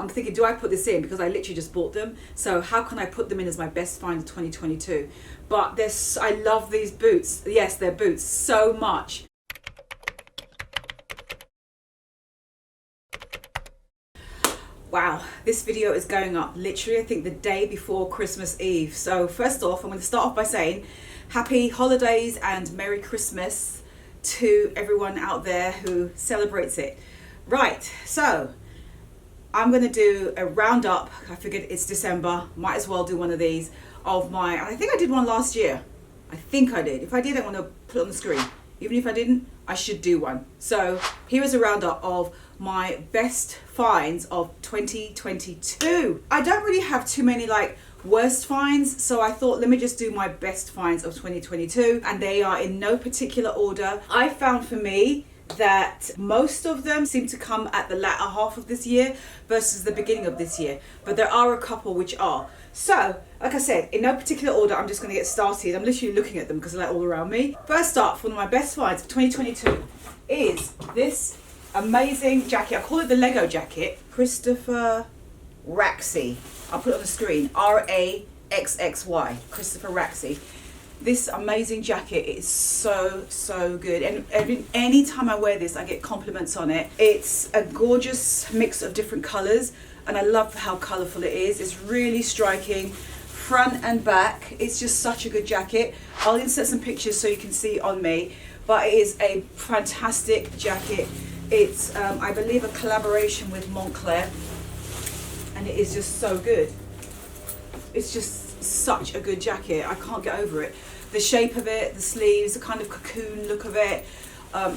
I'm thinking, do I put this in? Because I literally just bought them. So how can I put them in as my best find of 2022? But I love these boots. Yes, they're boots so much. Wow, this video is going up literally, I think, the day before Christmas Eve. So first off, I'm going to start off by saying happy holidays and Merry Christmas to everyone out there who celebrates it. Right, so I'm going to do a roundup. I figured it's December, might as well do one of these of my, I think I did one last year. I think I did. If I did, I want to put it on the screen. Even if I didn't, I should do one. So here is a roundup of my best finds of 2022. I don't really have too many like worst finds, so I thought let me just do my best finds of 2022, and they are in no particular order. I found for me that most of them seem to come at the latter half of this year versus the beginning of this year, but there are a couple which are. So, like I said, in no particular order, I'm just going to get started. I'm literally looking at them because they're all around me. First up, one of my best finds of 2022 is this amazing jacket. I call it the Lego jacket. Christopher Raxy. I'll put it on the screen. R-A-X-X-Y. Christopher Raxy. This amazing jacket is so good, and any time I wear this I get compliments on it. It's a gorgeous mix of different colors and I love how colorful it is. It's really striking front and back. It's just such a good jacket. I'll insert some pictures so you can see it on me, but it is a fantastic jacket. It's I believe a collaboration with Montclair, and it is just so good. It's just such a good jacket. I can't get over it. The shape of it, the sleeves, the kind of cocoon look of it.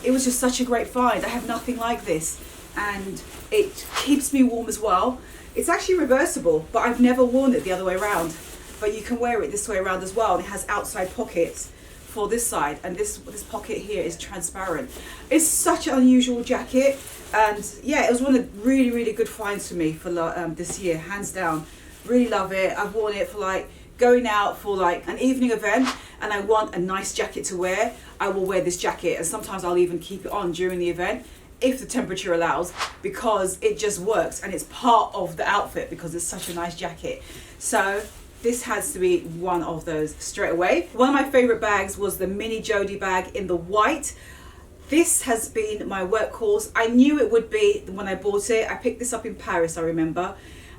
It was just such a great find. I have nothing like this, and it keeps me warm as well. It's actually reversible, but I've never worn it the other way around. But you can wear it this way around as well, and it has outside pockets for this side, and this pocket here is transparent. It's such an unusual jacket, and yeah, it was one of the really good finds for me for this year, hands down. Really love it. I've worn it for like going out for like an evening event and I want a nice jacket to wear. I will wear this jacket, and sometimes I'll even keep it on during the event if the temperature allows, because it just works and it's part of the outfit because it's such a nice jacket. So this has to be one of those straight away. One of my favorite bags was the mini Jodie bag in the white. This has been my workhorse. I knew it would be when I bought it. I picked this up in Paris, I remember,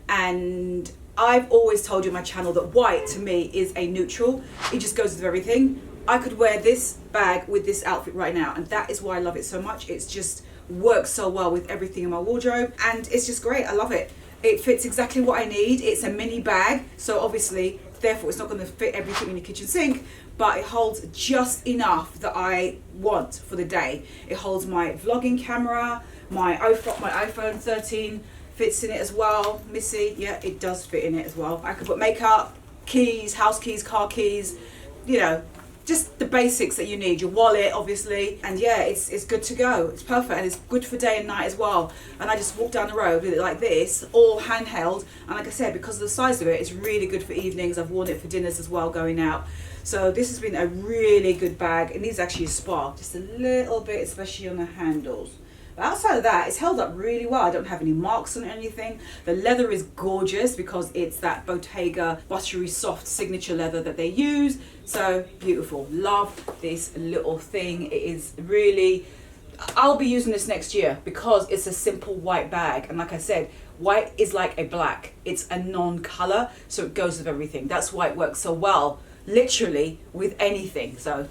and I've always told you on my channel that white to me is a neutral. It just goes with everything. I could wear this bag with this outfit right now, and that is why I love it so much. It's just works so well with everything in my wardrobe, and it's just great. I love it. It fits exactly what I need. It's a mini bag, so obviously therefore it's not going to fit everything in your kitchen sink, but it holds just enough that I want for the day. It holds my vlogging camera, my iPhone 13 fits in it as well. Missy, yeah, it does fit in it as well. I could put makeup, keys, house keys, car keys, you know, just the basics that you need. Your wallet, obviously, and yeah, it's good to go. It's perfect, and it's good for day and night as well. And I just walk down the road with it like this, all handheld. And like I said, because of the size of it, it's really good for evenings. I've worn it for dinners as well, going out. So this has been a really good bag. It needs actually a spark, just a little bit, especially on the handles. Outside of that, it's held up really well. I don't have any marks on anything. The leather is gorgeous because it's that Bottega buttery soft signature leather that they use. So beautiful. Love this little thing. It is really, I'll be using this next year because it's a simple white bag. And like I said, white is like a black. It's a non-color, so it goes with everything. That's why it works so well, literally with anything. So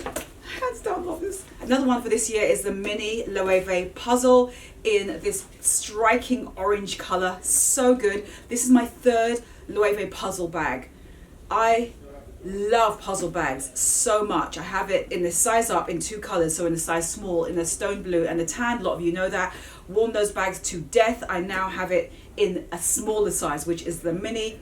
hands down, love this. Another one for this year is the mini Loewe puzzle in this striking orange color. So good. This is my third Loewe puzzle bag. I love puzzle bags so much. I have it in the size up in two colors, so in the size small, in the stone blue and the tan. A lot of you know that. Worn those bags to death. I now have it in a smaller size, which is the mini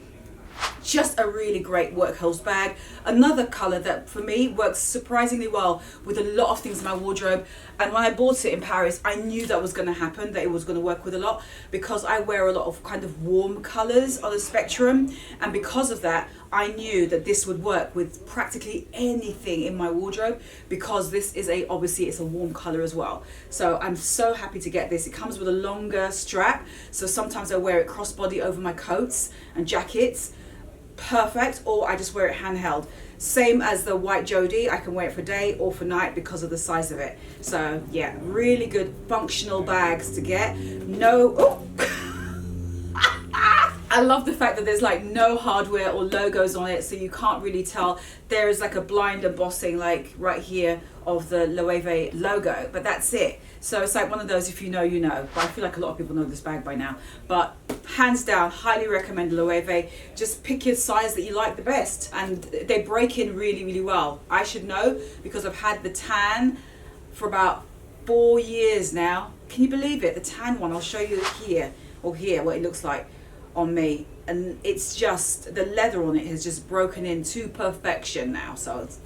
Just a really great workhorse bag. Another colour that for me works surprisingly well with a lot of things in my wardrobe. And when I bought it in Paris, I knew that was going to happen, that it was going to work with a lot, because I wear a lot of kind of warm colours on the spectrum. And because of that, I knew that this would work with practically anything in my wardrobe, because this is obviously it's a warm colour as well. So I'm so happy to get this. It comes with a longer strap, so sometimes I wear it crossbody over my coats and jackets. Perfect. Or I just wear it handheld. Same as the white Jodie, I can wear it for day or for night because of the size of it. So yeah, really good functional bags to get. I love the fact that there's like no hardware or logos on it, so you can't really tell. There is like a blind embossing like right here of the Loewe logo, but that's it. So it's like one of those, if you know, you know. But I feel like a lot of people know this bag by now. But hands down, highly recommend Loewe. Just pick your size that you like the best. And they break in really, really well. I should know because I've had the tan for about 4 years now. Can you believe it? The tan one, I'll show you here, or here, what it looks like on me. And it's just, the leather on it has just broken in to perfection now. So it's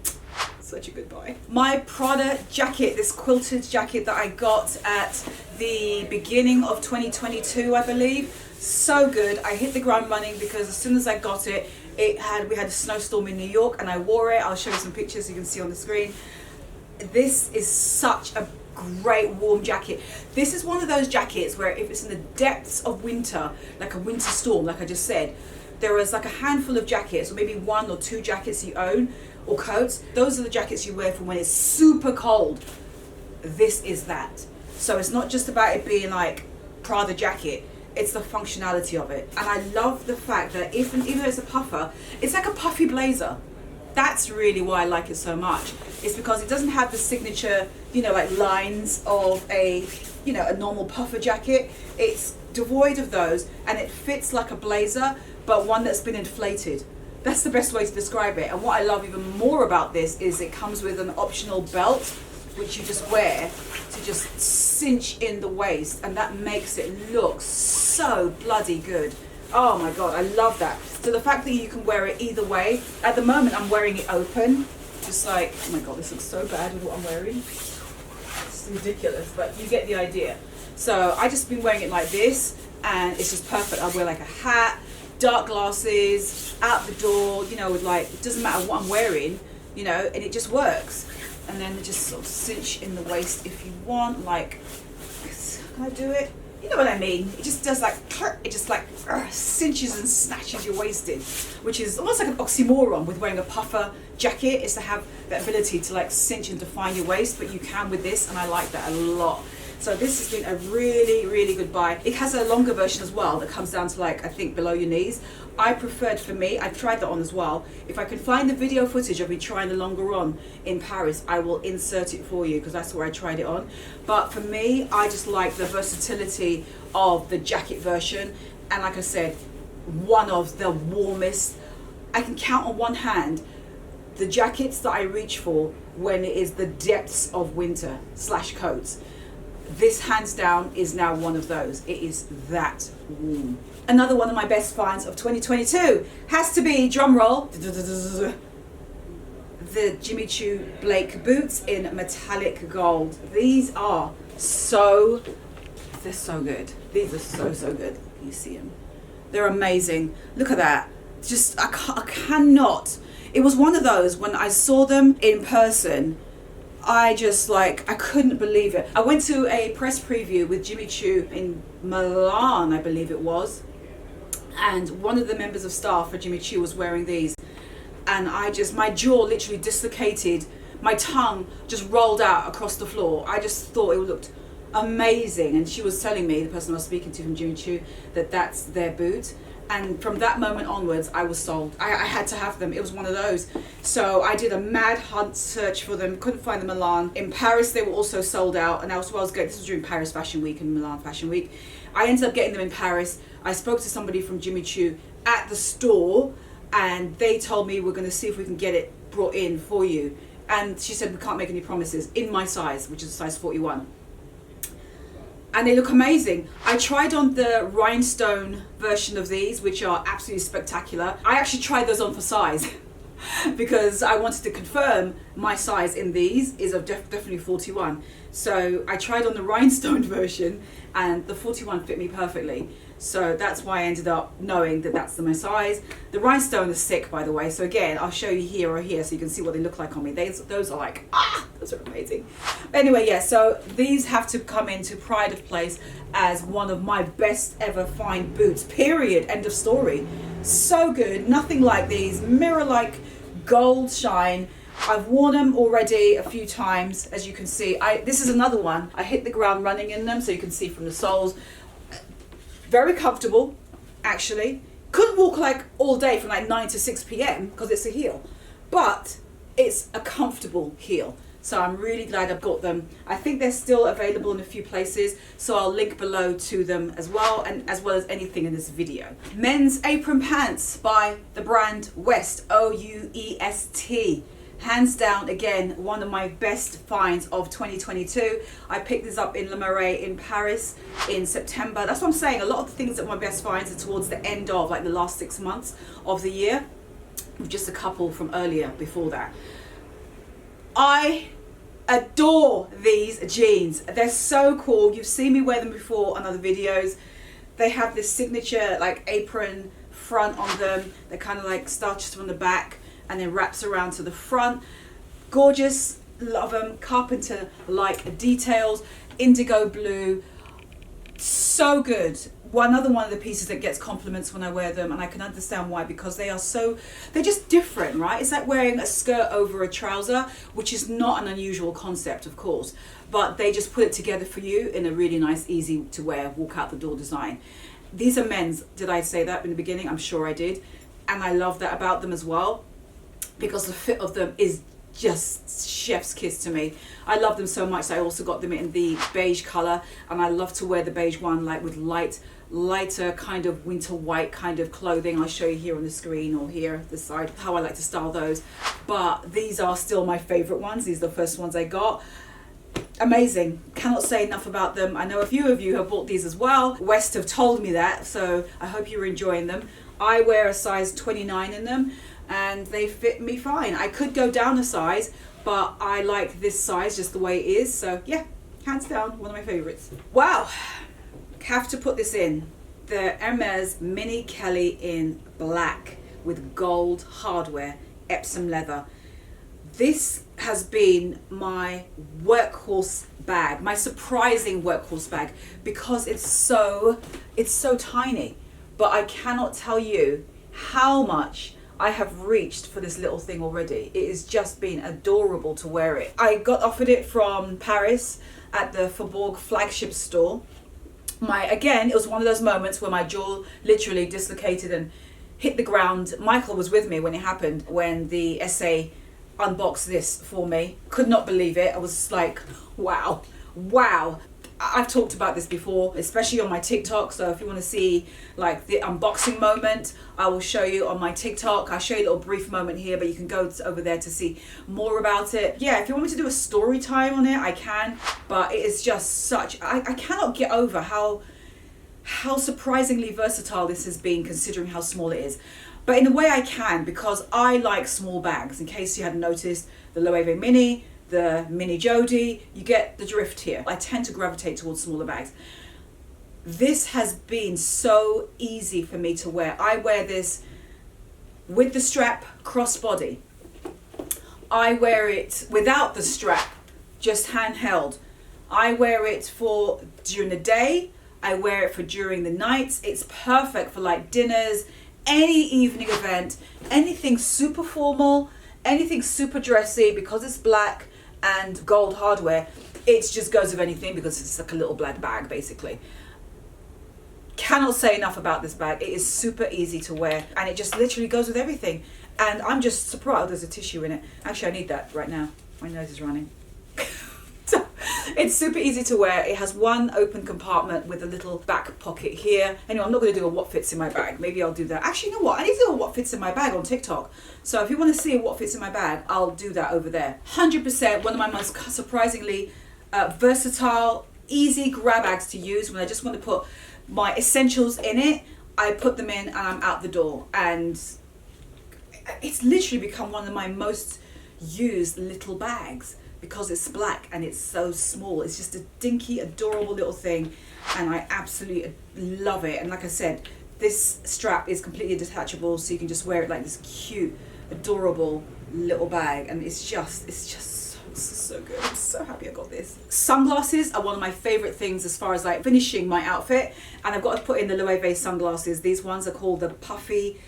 such a good buy. My Prada jacket, this quilted jacket that I got at the beginning of 2022, I believe. So good. I hit the ground running because as soon as I got it, we had a snowstorm in New York and I wore it. I'll show you some pictures you can see on the screen. This is such a great warm jacket. This is one of those jackets where if it's in the depths of winter, like a winter storm, like I just said, there is like a handful of jackets, or maybe 1 or 2 jackets you own, or coats. Those are the jackets you wear for when it's super cold. This is that. So it's not just about it being like Prada jacket, it's the functionality of it. And I love the fact that even though it's a puffer, it's like a puffy blazer. That's really why I like it so much. It's because it doesn't have the signature, like lines of a normal puffer jacket. It's devoid of those, and it fits like a blazer, but one that's been inflated. That's the best way to describe it. And what I love even more about this is it comes with an optional belt, which you just wear to just cinch in the waist, and that makes it look so bloody good. Oh my God, I love that. So the fact that you can wear it either way. At the moment, I'm wearing it open. Just like, oh my God, this looks so bad with what I'm wearing. It's ridiculous, but you get the idea. So I just been wearing it like this, and it's just perfect. I wear like a hat, dark glasses, out the door, with like, it doesn't matter what I'm wearing, and it just works. And then just sort of cinch in the waist if you want, like, can I do it? You know what I mean? It just does like, it just like cinches and snatches your waist in, which is almost like an oxymoron with wearing a puffer jacket, is to have the ability to like cinch and define your waist, but you can with this, and I like that a lot. So this has been a really, really good buy. It has a longer version as well that comes down to like, I think below your knees. I preferred, for me, I've tried that on as well. If I can find the video footage of me trying the longer on in Paris, I will insert it for you because that's where I tried it on. But for me, I just like the versatility of the jacket version. And like I said, one of the warmest, I can count on one hand the jackets that I reach for when it is the depths of winter / coats. This hands down is now one of those. It is that warm. Another one of my best finds of 2022 has to be, drum roll, the Jimmy Choo Blake boots in metallic gold. These are they're so good. These are so good. Can you see them? They're amazing. Look at that. Just, I cannot. It was one of those, when I saw them in person, I couldn't believe it. I went to a press preview with Jimmy Choo in Milan, I believe it was. And one of the members of staff for Jimmy Choo was wearing these. And my jaw literally dislocated. My tongue just rolled out across the floor. I just thought it looked amazing. And she was telling me, the person I was speaking to from Jimmy Choo, that that's their boot. And from that moment onwards, I was sold. I had to have them. It was one of those. So I did a mad hunt search for them. Couldn't find them in Milan. In Paris, they were also sold out. And this was during Paris Fashion Week and Milan Fashion Week. I ended up getting them in Paris. I spoke to somebody from Jimmy Choo at the store, and they told me, we're going to see if we can get it brought in for you. And she said, we can't make any promises in my size, which is a size 41. and they look amazing. I tried on the rhinestone version of these, which are absolutely spectacular. I actually tried those on for size because I wanted to confirm my size in these is definitely 41. So I tried on the rhinestone version and the 41 fit me perfectly. So that's why I ended up knowing that that's my size. The rhinestone is sick, by the way. So again, I'll show you here or here so you can see what they look like on me. Those are like, those are amazing. Anyway, yeah, so these have to come into pride of place as one of my best ever find boots, period, end of story. So good, nothing like these, mirror-like gold shine. I've worn them already a few times, as you can see. This is another one. I hit the ground running in them, so you can see from the soles. Very comfortable, actually. Couldn't walk like all day from like 9 to 6 p.m. because it's a heel, but it's a comfortable heel. So I'm really glad I've got them. I think they're still available in a few places, so I'll link below to them as well, and as well as anything in this video. Men's apron pants by the brand West, O-U-E-S-T. Hands down, again, one of my best finds of 2022. I picked this up in Le Marais in Paris in September. That's what I'm saying. A lot of the things that were my best finds are towards the end of like the last 6 months of the year, with just a couple from earlier before that. I adore these jeans. They're so cool. You've seen me wear them before on other videos. They have this signature like apron front on them. They're kind of like starched from the back and then wraps around to the front. Gorgeous, love them. Carpenter like details, indigo blue, so good. Another one of the pieces that gets compliments when I wear them, and I can understand why, because they're just different, right? It's like wearing a skirt over a trouser, which is not an unusual concept, of course, but they just put it together for you in a really nice, easy to wear, walk out the door design. These are men's. Did I say that in the beginning? I'm sure I did. And I love that about them as well, because the fit of them is just chef's kiss to me. I love them so much. I also got them in the beige color, and I love to wear the beige one like with lighter kind of winter white kind of clothing. I'll show you here on the screen or here this side how I like to style those, but these are still my favorite ones. These are the first ones I got. Amazing. Cannot say enough about them. I know a few of you have bought these as well. West have told me that, so I hope you're enjoying them. I wear a size 29 in them and they fit me fine. I could go down a size, but I like this size just the way it is. So yeah, hands down, one of my favorites. Wow, have to put this in. The Hermes Mini Kelly in black with gold hardware, Epsom leather. This has been my workhorse bag, my surprising workhorse bag, because it's so tiny. But I cannot tell you how much I have reached for this little thing already. It has just been adorable to wear it. I got offered it from Paris at the Faubourg flagship store. Again, it was one of those moments where my jaw literally dislocated and hit the ground. Michael was with me when it happened, when the SA unboxed this for me. Could not believe it. I was like, wow. I've talked about this before, especially on my TikTok. So if you want to see like the unboxing moment, I will show you on my TikTok. I'll show you a little brief moment here, but you can go over there to see more about it. Yeah, if you want me to do a story time on it, I can, but it is just such, I cannot get over how surprisingly versatile this has been, considering how small it is. But in a way I can, because I like small bags. In case you hadn't noticed, the Loewe Mini, the Mini Jody, you get the drift here. I tend to gravitate towards smaller bags. This has been so easy for me to wear. I wear this with the strap crossbody. I wear it without the strap, just handheld. I wear it for during the day. I wear it for during the nights. It's perfect for like dinners, any evening event, anything super formal, anything super dressy, because it's black and gold hardware. It just goes with anything because it's like a little black bag basically. Cannot say enough about this bag. It is super easy to wear and it just literally goes with everything. And I'm just surprised. There's a tissue in it. Actually, I need that right now. My nose is running. So it's super easy to wear. It has one open compartment with a little back pocket here. Anyway, I'm not going to do a what fits in my bag. Maybe I'll do that. Actually, you know what? I need to do a what fits in my bag on TikTok. So if you want to see what fits in my bag, I'll do that over there. 100% one of my most surprisingly versatile, easy grab bags to use when I just want to put my essentials in it. I put them in and I'm out the door, and it's literally become one of my most used little bags because it's black and it's so small. It's just a dinky, adorable little thing, and I absolutely love it. And like I said, this strap is completely detachable, so you can just wear it like this cute, adorable little bag, and it's just so good. I'm so happy I got this. Sunglasses are one of my favorite things as far as like finishing my outfit, and I've got to put in the Loewe sunglasses. These ones are called the puffy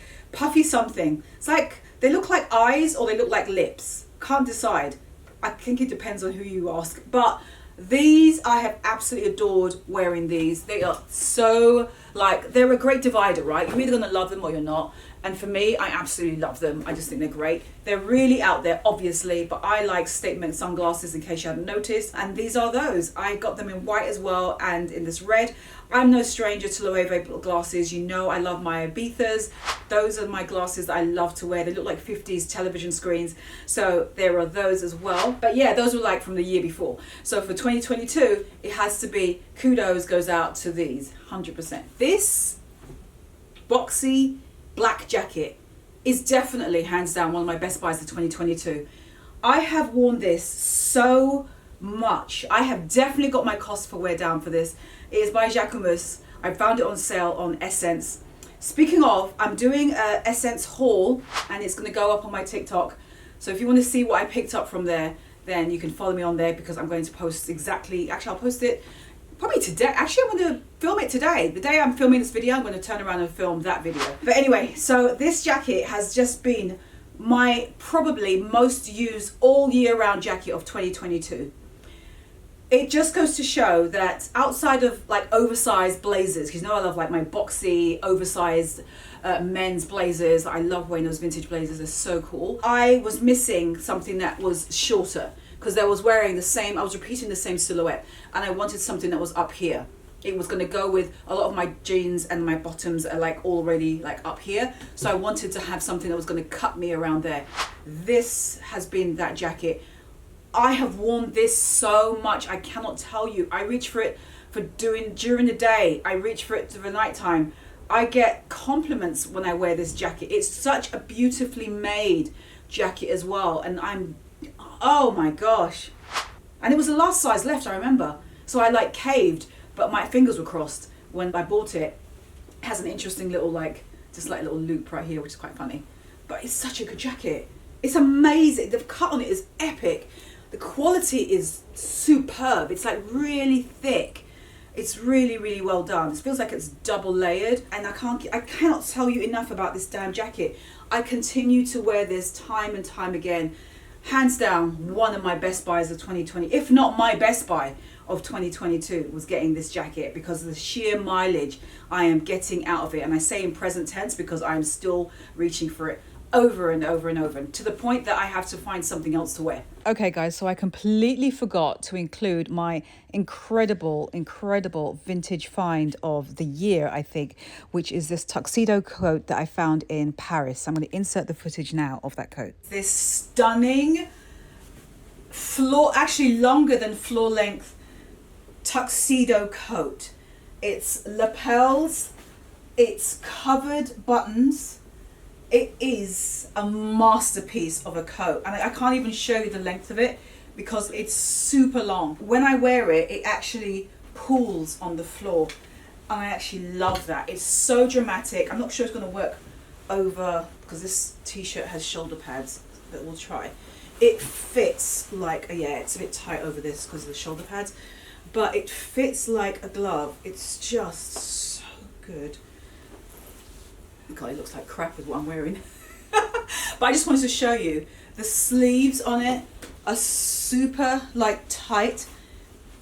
something. It's like they look like eyes or they look like lips. Can't decide. I think it depends on who you ask. But these, I have absolutely adored wearing these. They are so, like, they're a great divider, right? You're either gonna love them or you're not. And for me, I absolutely love them. I just think they're great. They're really out there, obviously, but I like statement sunglasses in case you hadn't noticed. And these are those. I got them in white as well and in this red. I'm no stranger to Loewe glasses. You know I love my Ibithas. Those are my glasses that I love to wear. They look like 50s television screens. So there are those as well. But yeah, those were like from the year before. So for 2022, it has to be, kudos goes out to these, 100%. This boxy black jacket is definitely hands down one of my best buys of 2022. I have worn this so much. I have definitely got my cost per wear down for this. It is by Jacquemus. I found it on sale on Essence. Speaking of, I'm doing a Essence haul and it's going to go up on my TikTok. So if you want to see what I picked up from there, then you can follow me on there, because I'm going to post actually I'll post it probably today. Actually, I'm going to film it today. The day I'm filming this video, I'm going to turn around and film that video. But anyway, so this jacket has just been my probably most used all year round jacket of 2022. It just goes to show that outside of like oversized blazers, because you know I love like my boxy, oversized men's blazers. I love wearing those vintage blazers, they're so cool. I was missing something that was shorter, because I was wearing the same, I was repeating the same silhouette, and I wanted something that was up here. It was going to go with a lot of my jeans, and my bottoms are like already like up here. So I wanted to have something that was going to cut me around there. This has been that jacket. I have worn this so much, I cannot tell you. I reach for it during the day. I reach for it for the nighttime. I get compliments when I wear this jacket. It's such a beautifully made jacket as well, and oh my gosh. And it was the last size left, I remember. So I like caved, but my fingers were crossed when I bought it. It has an interesting little like, just like a little loop right here, which is quite funny. But it's such a good jacket. It's amazing. The cut on it is epic. The quality is superb. It's like really thick. It's really, really well done. It feels like it's double layered, and I cannot tell you enough about this damn jacket. I continue to wear this time and time again. Hands down, one of my best buys of 2020, if not my best buy of 2022, was getting this jacket, because of the sheer mileage I am getting out of it. And I say in present tense because I am still reaching for it over and over and over, to the point that I have to find something else to wear. Okay guys, so I completely forgot to include my incredible vintage find of the year, I think, which is this tuxedo coat that I found in Paris. I'm going to insert the footage now of that coat. This stunning actually longer than floor length tuxedo coat. It's lapels, it's covered buttons. It is a masterpiece of a coat, and I can't even show you the length of it because it's super long. When I wear it, it actually pulls on the floor, and I actually love that. It's so dramatic. I'm not sure it's going to work over, because this t-shirt has shoulder pads, but we'll try. It fits like, yeah, it's a bit tight over this because of the shoulder pads, but it fits like a glove. It's just so good. God, it looks like crap with what I'm wearing. But I just wanted to show you the sleeves on it are super like tight,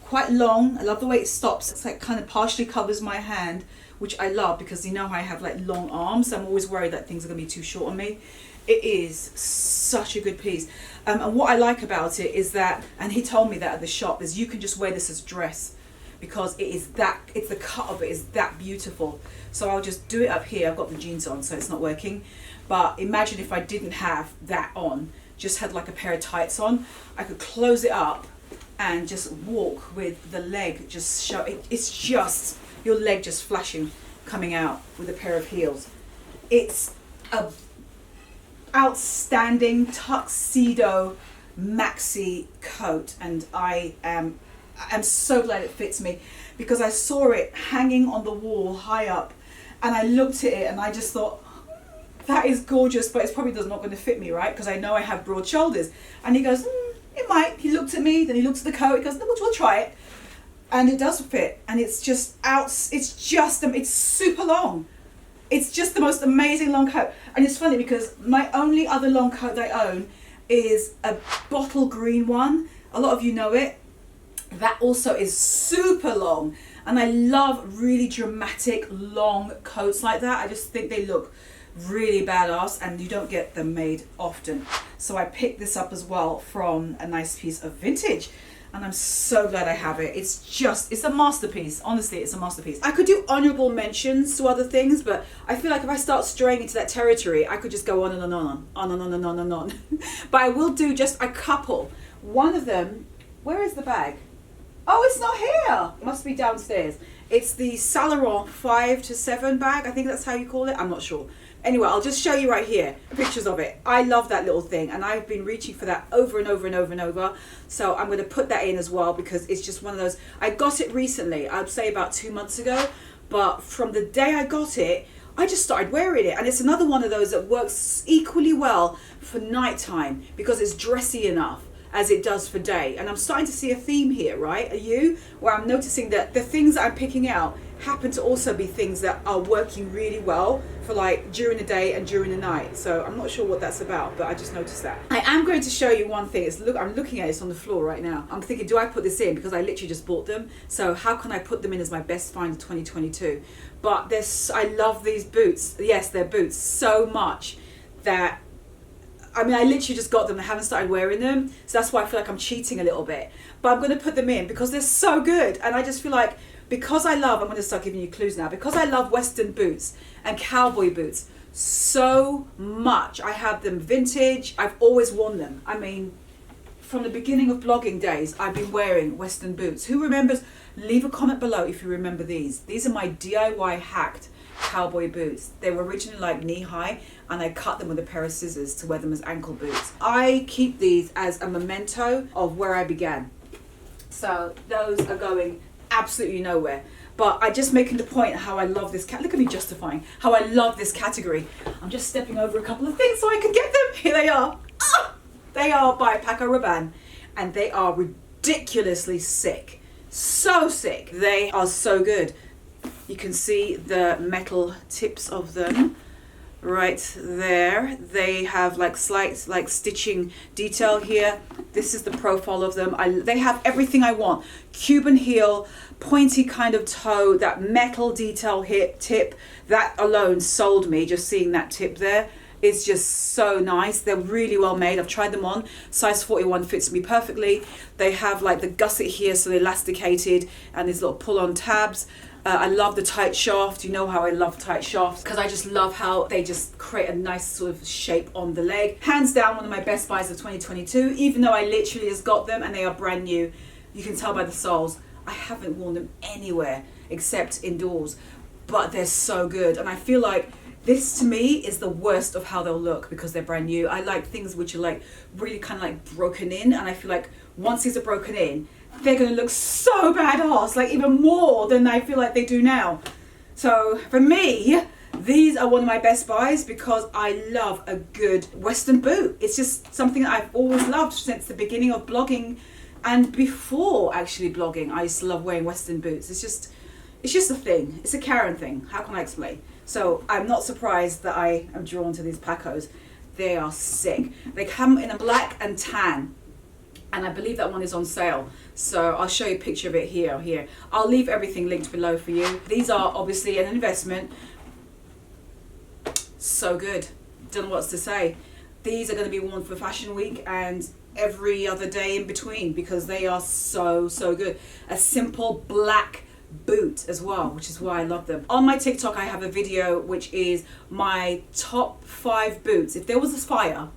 quite long. I love the way it stops. It's like kind of partially covers my hand, which I love, because you know I have like long arms, so I'm always worried that things are gonna be too short on me. It is such a good piece. And what I like about it is that, and he told me that at the shop, is you can just wear this as a dress, because it's the cut of it is that beautiful. So I'll just do it up here. I've got the jeans on, so it's not working. But imagine if I didn't have that on, just had like a pair of tights on, I could close it up and just walk with the leg just show. It's just your leg just flashing, coming out with a pair of heels. It's a outstanding tuxedo maxi coat, and I'm so glad it fits me, because I saw it hanging on the wall high up, and I looked at it and I just thought, that is gorgeous, but it's probably not going to fit me, right? Because I know I have broad shoulders. And he goes, it might. He looked at me, then he looked at the coat, he goes, no, we'll try it. And it does fit, and it's just it's super long. It's just the most amazing long coat. And it's funny because my only other long coat that I own is a bottle green one. A lot of you know it. That also is super long. And I love really dramatic long coats like that. I just think they look really badass, and you don't get them made often. So I picked this up as well from a nice piece of vintage, and I'm so glad I have it. It's a masterpiece. Honestly, it's a masterpiece. I could do honorable mentions to other things, but I feel like if I start straying into that territory, I could just go on and on. But I will do just a couple. One of them, where is the bag? Oh, it's not here. It must be downstairs. It's the Saint Laurent 5 to 7 bag. I think that's how you call it. I'm not sure. Anyway, I'll just show you right here pictures of it. I love that little thing, and I've been reaching for that over and over and over and over. So I'm going to put that in as well, because it's just one of those. I got it recently, I'd say about 2 months ago, but from the day I got it, I just started wearing it. And it's another one of those that works equally well for nighttime, because it's dressy enough as it does for day. And I'm starting to see a theme here, right? Are you? Where I'm noticing that the things that I'm picking out happen to also be things that are working really well for like during the day and during the night. So I'm not sure what that's about, but I just noticed that. I am going to show you one thing. I'm looking at it on the floor right now. I'm thinking, do I put this in? Because I literally just bought them. So how can I put them in as my best find of 2022? But I love these boots. Yes, they're boots so much that, I mean, I literally just got them. I haven't started wearing them. So that's why I feel like I'm cheating a little bit. But I'm going to put them in because they're so good. And I just feel like, because I'm going to start giving you clues now. Because I love Western boots and cowboy boots so much. I have them vintage. I've always worn them. I mean, from the beginning of blogging days, I've been wearing Western boots. Who remembers? Leave a comment below if you remember these. These are my DIY hacked cowboy boots. They were originally like knee high, and I cut them with a pair of scissors to wear them as ankle boots. I keep these as a memento of where I began. So those are going absolutely nowhere. But I just making the point how I love this look at me justifying how I love this category. I'm just stepping over a couple of things so I can get them. Here they are. They are by Paco Rabanne, and they are ridiculously sick. So sick. They are so good. You can see the metal tips of them right there. They have like slight like stitching detail here. This is the profile of them. They have everything I want. Cuban heel, pointy kind of toe, that metal detail hip tip. That alone sold me, just seeing that tip there. It's just so nice. They're really well made. I've tried them on. Size 41 fits me perfectly. They have like the gusset here, so they're elasticated, and these little pull-on tabs. I love the tight shaft. You know how I love tight shafts, because I just love how they just create a nice sort of shape on the leg. Hands down, one of my best buys of 2022, even though I literally just got them and they are brand new. You can tell by the soles. I haven't worn them anywhere except indoors, but they're so good. And I feel like this to me is the worst of how they'll look because they're brand new. I like things which are like really kind of like broken in, and I feel like once these are broken in, they're going to look so badass, like even more than I feel like they do now. So for me, these are one of my best buys because I love a good Western boot. It's just something that I've always loved since the beginning of blogging, and before actually blogging, I used to love wearing Western boots. It's just a thing. It's a Karen thing. How can I explain? So I'm not surprised that I am drawn to these Pacos. They are sick. They come in a black and tan, and I believe that one is on sale. So I'll show you a picture of it here. I'll leave everything linked below for you. These are obviously an investment. So good. Don't know what to say. These are going to be worn for Fashion Week and every other day in between because they are so good. A simple black boot as well, which is why I love them. On my TikTok I have a video which is my top 5 boots. If there was a fire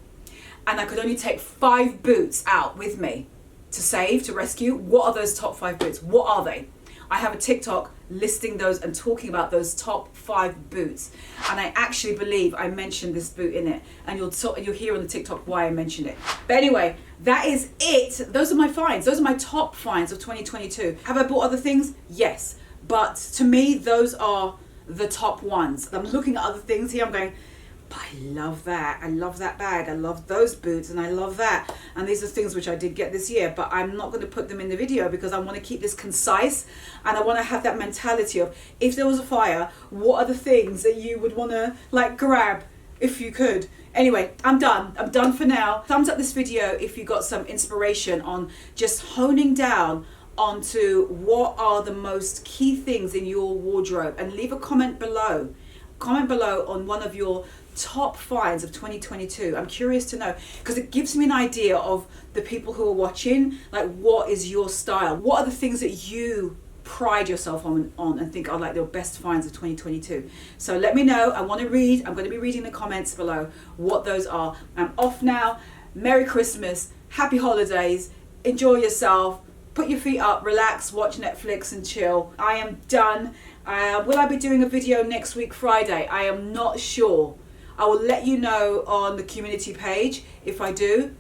and I could only take 5 boots out with me to save, to rescue. What are those top 5 boots? What are they? I have a TikTok listing those and talking about those top 5 boots. And I actually believe I mentioned this boot in it. And you'll hear on the TikTok why I mentioned it. But anyway, that is it. Those are my finds. Those are my top finds of 2022. Have I bought other things? Yes. But to me, those are the top ones. I'm looking at other things here. I'm going, but I love that. I love that bag. I love those boots and I love that. And these are things which I did get this year, but I'm not going to put them in the video because I want to keep this concise and I want to have that mentality of, if there was a fire, what are the things that you would want to like grab if you could? Anyway, I'm done. I'm done for now. Thumbs up this video if you got some inspiration on just honing down onto what are the most key things in your wardrobe, and leave a comment below. Comment below on one of your top finds of 2022. I'm curious to know, because it gives me an idea of the people who are watching, like what is your style? What are the things that you pride yourself on and think are like your best finds of 2022? So let me know. I want to read. I'm going to be reading the comments below what those are. I'm off now. Merry Christmas. Happy holidays. Enjoy yourself. Put your feet up, relax, watch Netflix and chill. I am done. Will I be doing a video next week, Friday? I am not sure. I will let you know on the community page if I do.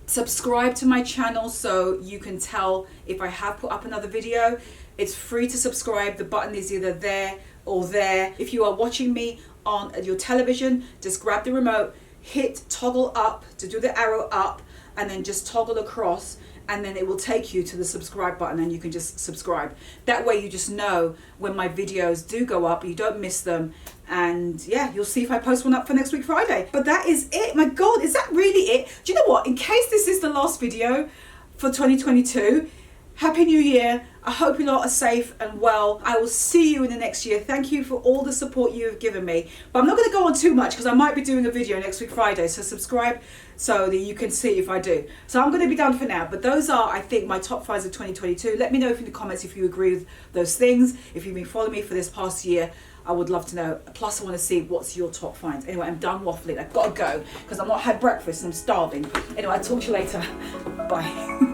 Subscribe to my channel so you can tell if I have put up another video. It's free to subscribe. The button is either there or there. If you are watching me on your television, just grab the remote, hit toggle up to do the arrow up, and then just toggle across, and then it will take you to the subscribe button and you can just subscribe. That way you just know when my videos do go up, you don't miss them. And yeah, you'll see if I post one up for next week Friday. But that is it. My God, is that really it? Do you know what? In case this is the last video for 2022, Happy New Year. I hope you lot are safe and well. I will see you in the next year. Thank you for all the support you have given me. But I'm not going to go on too much because I might be doing a video next week Friday. So subscribe so that you can see if I do. So I'm going to be done for now. But those are, I think, my top finds of 2022. Let me know in the comments if you agree with those things. If you've been following me for this past year, I would love to know. Plus, I want to see what's your top finds. Anyway, I'm done waffling. I've got to go because I've not had breakfast and I'm starving. Anyway, I'll talk to you later. Bye.